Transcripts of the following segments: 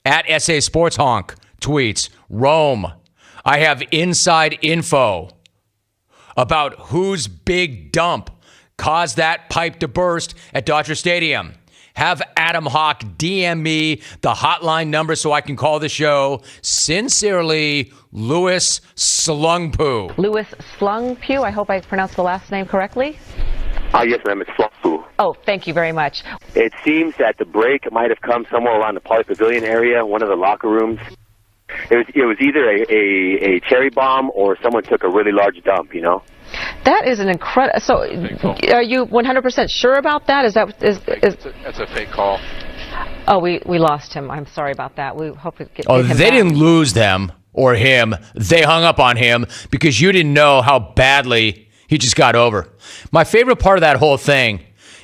At SA Sports Honk tweets, Rome, I have inside info about whose big dump caused that pipe to burst at Dodger Stadium. Have Adam Hawk DM me the hotline number so I can call the show. Sincerely, Louis Slungpoo. Louis Slungpoo. I hope I pronounced the last name correctly. Yes, ma'am. It's Slungpoo. Oh, thank you very much. It seems that the break might have come somewhere around the Poly Pavilion area, one of the locker rooms. It was either a cherry bomb or someone took a really large dump, you know? That is an incredible. So, are you 100% sure about that? That's a fake call. Oh, we lost him. I'm sorry about that. We hope we get. Oh, him they back. didn't lose them or him. They hung up on him because you didn't know how badly he just got over. My favorite part of that whole thing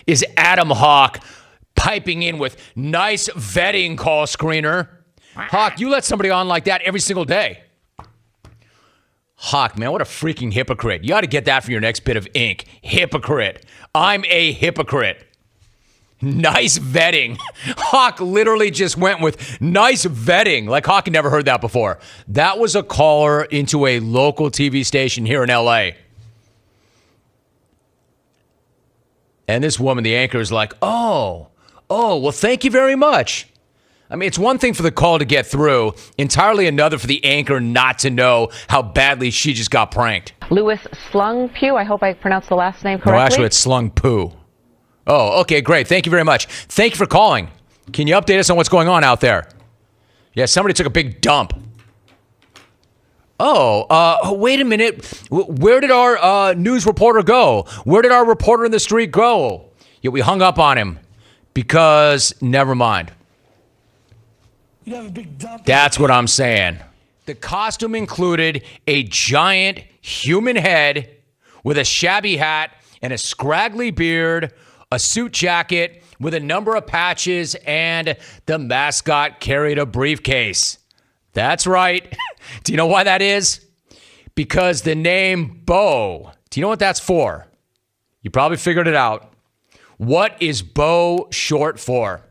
is Adam Hawk piping in with nice vetting call screener. Hawk, you let somebody on like that every single day. Hawk, man, what a freaking hypocrite. You ought to get that for your next bit of ink. Hypocrite. I'm a hypocrite. Nice vetting. Hawk literally just went with nice vetting. Like Hawk had never heard that before. That was a caller into a local TV station here in LA. And this woman, the anchor, is like, oh, well, thank you very much. I mean, it's one thing for the call to get through, entirely another for the anchor not to know how badly she just got pranked. Louis Slungpoo. I hope I pronounced the last name correctly. No, actually, it's Slungpoo. Oh, okay, great. Thank you very much. Thank you for calling. Can you update us on what's going on out there? Yeah, somebody took a big dump. Oh, wait a minute. Where did our news reporter go? Where did our reporter in the street go? Yeah, we hung up on him because, never mind. That's what I'm saying. The costume included a giant human head with a shabby hat and a scraggly beard, a suit jacket with a number of patches, and the mascot carried a briefcase. That's right. Do you know why that is? Because the name Bo. Do you know what that's for? You probably figured it out. What is Bo short for?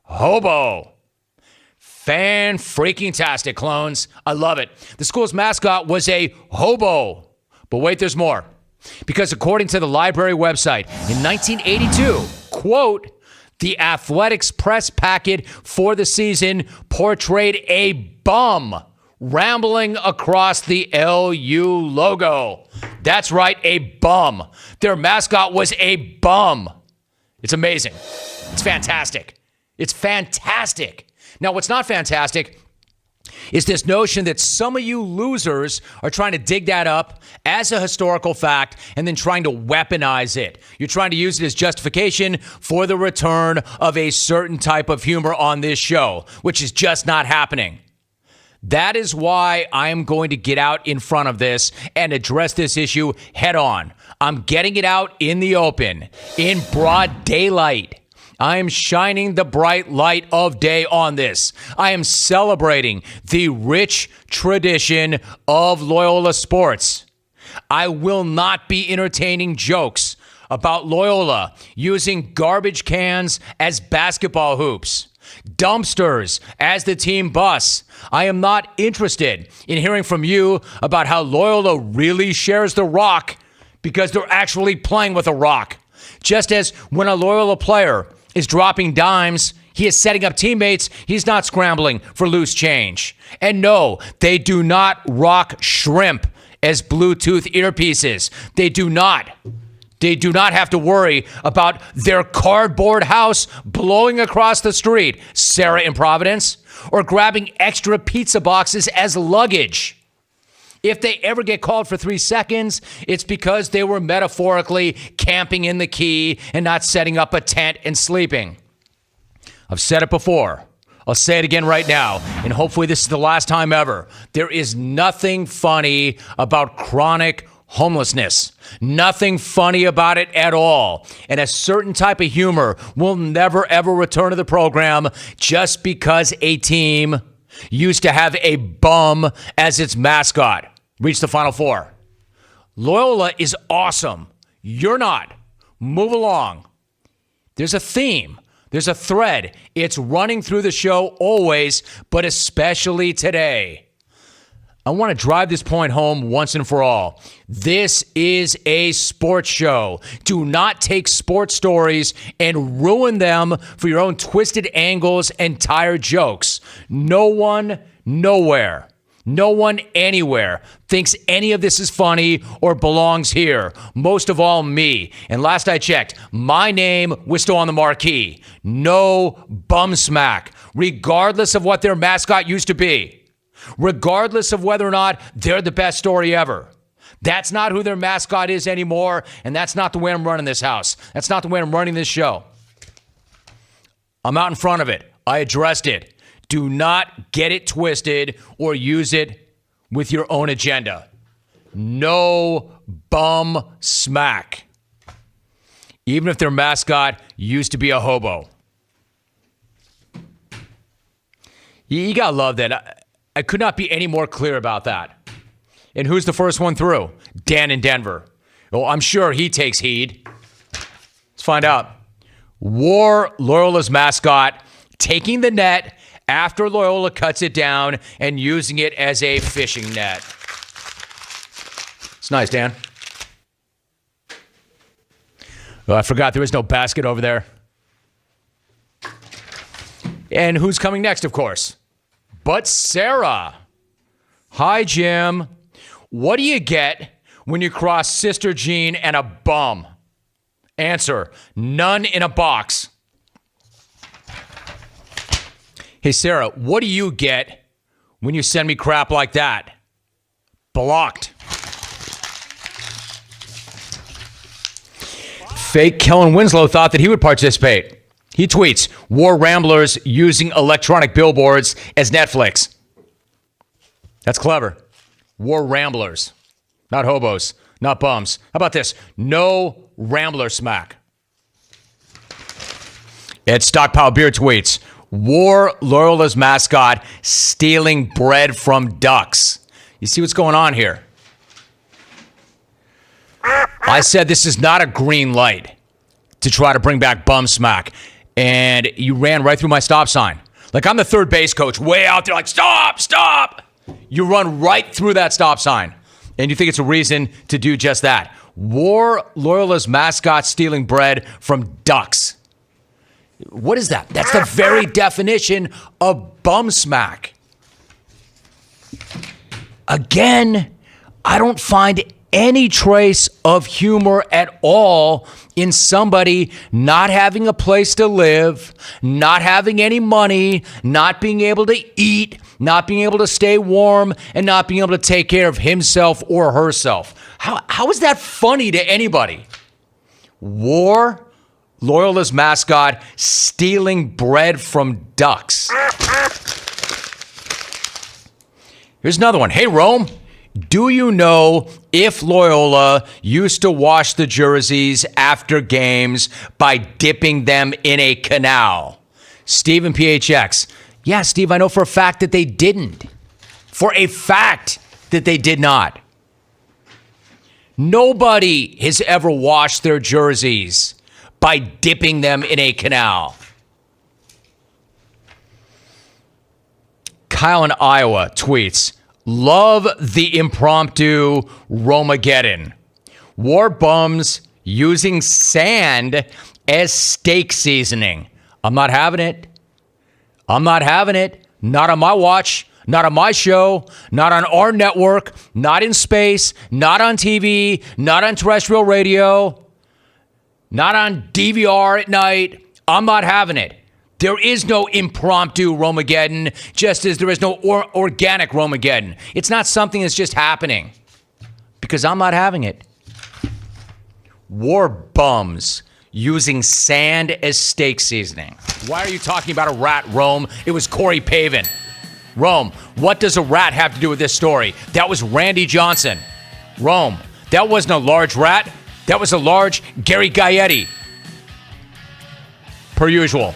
Hobo. Fan-freaking-tastic, clones. I love it. The school's mascot was a hobo. But wait, there's more. Because according to the library website, in 1982, quote, the athletics press packet for the season portrayed a bum rambling across the LU logo. That's right, a bum. Their mascot was a bum. It's amazing. It's fantastic. It's fantastic. Now, what's not fantastic is this notion that some of you losers are trying to dig that up as a historical fact and then trying to weaponize it. You're trying to use it as justification for the return of a certain type of humor on this show, which is just not happening. That is why I am going to get out in front of this and address this issue head on. I'm getting it out in the open, in broad daylight. I am shining the bright light of day on this. I am celebrating the rich tradition of Loyola sports. I will not be entertaining jokes about Loyola using garbage cans as basketball hoops, dumpsters as the team bus. I am not interested in hearing from you about how Loyola really shares the rock because they're actually playing with a rock. Just as when a Loyola player is dropping dimes, he is setting up teammates, he's not scrambling for loose change. And no, they do not rock shrimp as Bluetooth earpieces. They do not. They do not have to worry about their cardboard house blowing across the street, Sarah in Providence, or grabbing extra pizza boxes as luggage. If they ever get called for 3 seconds, it's because they were metaphorically camping in the key and not setting up a tent and sleeping. I've said it before. I'll say it again right now, and hopefully this is the last time ever. There is nothing funny about chronic homelessness. Nothing funny about it at all. And a certain type of humor will never, ever return to the program just because a team used to have a bum as its mascot. Reach the Final Four. Loyola is awesome. You're not. Move along. There's a theme. There's a thread. It's running through the show always, but especially today. I want to drive this point home once and for all. This is a sports show. Do not take sports stories and ruin them for your own twisted angles and tired jokes. No one, nowhere, no one anywhere thinks any of this is funny or belongs here. Most of all, me. And last I checked, my name was still on the marquee. No bum smack, regardless of what their mascot used to be. Regardless of whether or not they're the best story ever. That's not who their mascot is anymore, and that's not the way I'm running this house. That's not the way I'm running this show. I'm out in front of it. I addressed it. Do not get it twisted or use it with your own agenda. No bum smack. Even if their mascot used to be a hobo. You gotta love that. I could not be any more clear about that. And who's the first one through? Dan in Denver. Well, I'm sure he takes heed. Let's find out. War Loyola's mascot taking the net after Loyola cuts it down and using it as a fishing net. It's nice, Dan. Oh, I forgot there was no basket over there. And who's coming next, of course? But Sarah. Hi, Jim. What do you get when you cross Sister Jean and a bum? Answer, none in a box. Hey, Sarah, what do you get when you send me crap like that? Blocked. Fake Kellen Winslow thought that he would participate. He tweets, War Ramblers using electronic billboards as Netflix. That's clever. War Ramblers. Not hobos. Not bums. How about this? No Rambler smack. Ed Stockpile Beer tweets, War Loyola's mascot stealing bread from ducks. You see what's going on here? I said this is not a green light to try to bring back bum smack. And you ran right through my stop sign. Like I'm the third base coach way out there like, stop, stop. You run right through that stop sign. And you think it's a reason to do just that. War Loyola's mascot stealing bread from ducks. What is that? That's the very definition of bum smack. Again, I don't find any trace of humor at all in somebody not having a place to live, not having any money, not being able to eat, not being able to stay warm, and not being able to take care of himself or herself. How is that funny to anybody? War Loyola's mascot stealing bread from ducks. Here's another one. Hey, Rome. Do you know if Loyola used to wash the jerseys after games by dipping them in a canal? Steve in PHX. Yeah, Steve, I know for a fact that they didn't. For a fact that they did not. Nobody has ever washed their jerseys by dipping them in a canal. Kyle in Iowa tweets, love the Impromptu Romeageddon. War bums using sand as steak seasoning. I'm not having it. I'm not having it. Not on my watch. Not on my show. Not on our network. Not in space. Not on TV. Not on terrestrial radio. Not on DVR at night. I'm not having it. There is no impromptu Romeageddon, just as there is no organic Romeageddon. It's not something that's just happening, because I'm not having it. War bums using sand as steak seasoning. Why are you talking about a rat, Rome? It was Corey Pavin. Rome, what does a rat have to do with this story? That was Randy Johnson. Rome, that wasn't a large rat. That was a large Gary Gaetti. Per usual.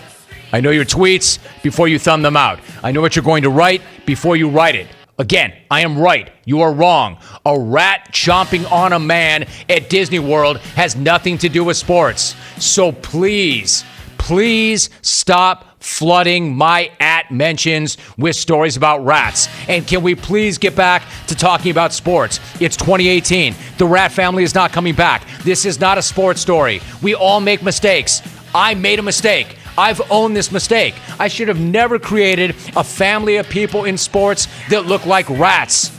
I know your tweets before you thumb them out. I know what you're going to write before you write it. Again, I am right. You are wrong. A rat chomping on a man at Disney World has nothing to do with sports. So please please stop flooding my mentions with stories about rats. And can we please get back to talking about sports? It's 2018. The rat family is not coming back. This is not a sports story. We all make mistakes. I made a mistake. I've owned this mistake. I should have never created a family of people in sports that look like rats.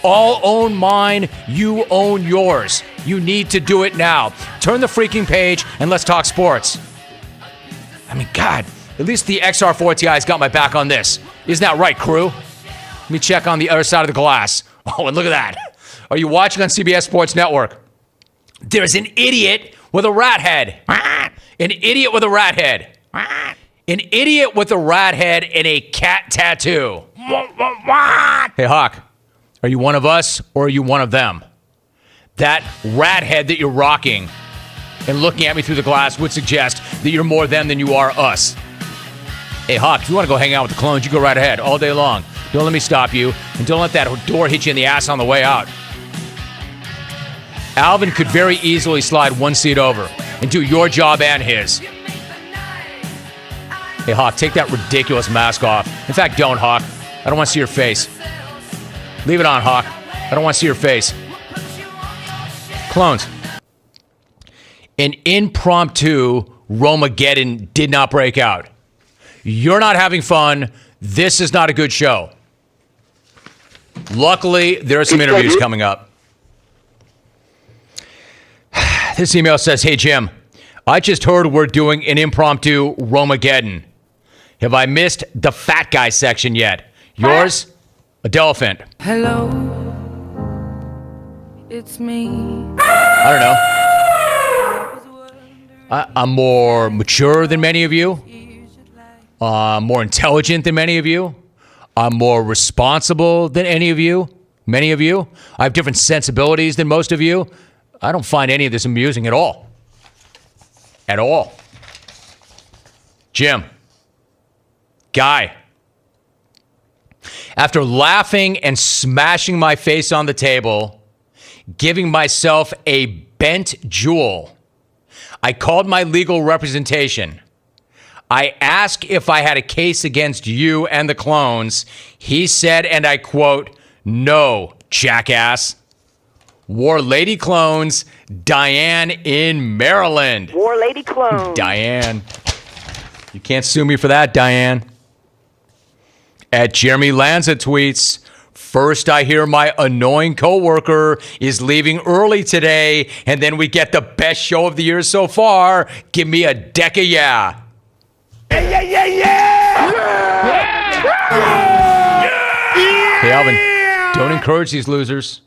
All own mine, you own yours. You need to do it now. Turn the freaking page and let's talk sports. I mean, God, at least the XR4TI's got my back on this. Isn't that right, crew? Let me check on the other side of the glass. Oh, and look at that. Are you watching on CBS Sports Network? There's an idiot with a rat head. An idiot with a rat head. An idiot with a rat head and a cat tattoo. Hey, Hawk, are you one of us or are you one of them? That rat head that you're rocking and looking at me through the glass would suggest that you're more them than you are us. Hey, Hawk, if you want to go hang out with the clones, you go right ahead all day long. Don't let me stop you, and don't let that door hit you in the ass on the way out. Alvin could very easily slide one seat over and do your job and his. Hey, Hawk, take that ridiculous mask off. In fact, don't, Hawk. I don't want to see your face. Leave it on, Hawk. I don't want to see your face. Clones. An impromptu Romeageddon did not break out. You're not having fun. This is not a good show. Luckily, there are some interviews coming up. This email says, hey, Jim, I just heard we're doing an impromptu Romeageddon. Have I missed the fat guy section yet? Yours, Adelphant. Hello, it's me. I don't know. I'm more mature than many of you. More intelligent than many of you. I'm more responsible than any of you. Many of you. I have different sensibilities than most of you. I don't find any of this amusing at all. At all. Jim. Guy. After laughing and smashing my face on the table, giving myself a bent jewel, I called my legal representation. I asked if I had a case against you and the clones. He said, and I quote, no, jackass. War Lady Clones, Diane in Maryland. War Lady Clones. Diane. You can't sue me for that, Diane. At Jeremy Lanza tweets, first I hear my annoying coworker is leaving early today, and then we get the best show of the year so far. Give me a deck of yeah. Yeah, yeah, yeah, yeah! Hey, Alvin, don't encourage these losers.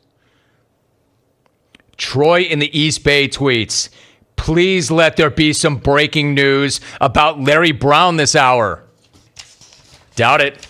Troy in the East Bay tweets, please let there be some breaking news about Larry Brown this hour. Doubt it.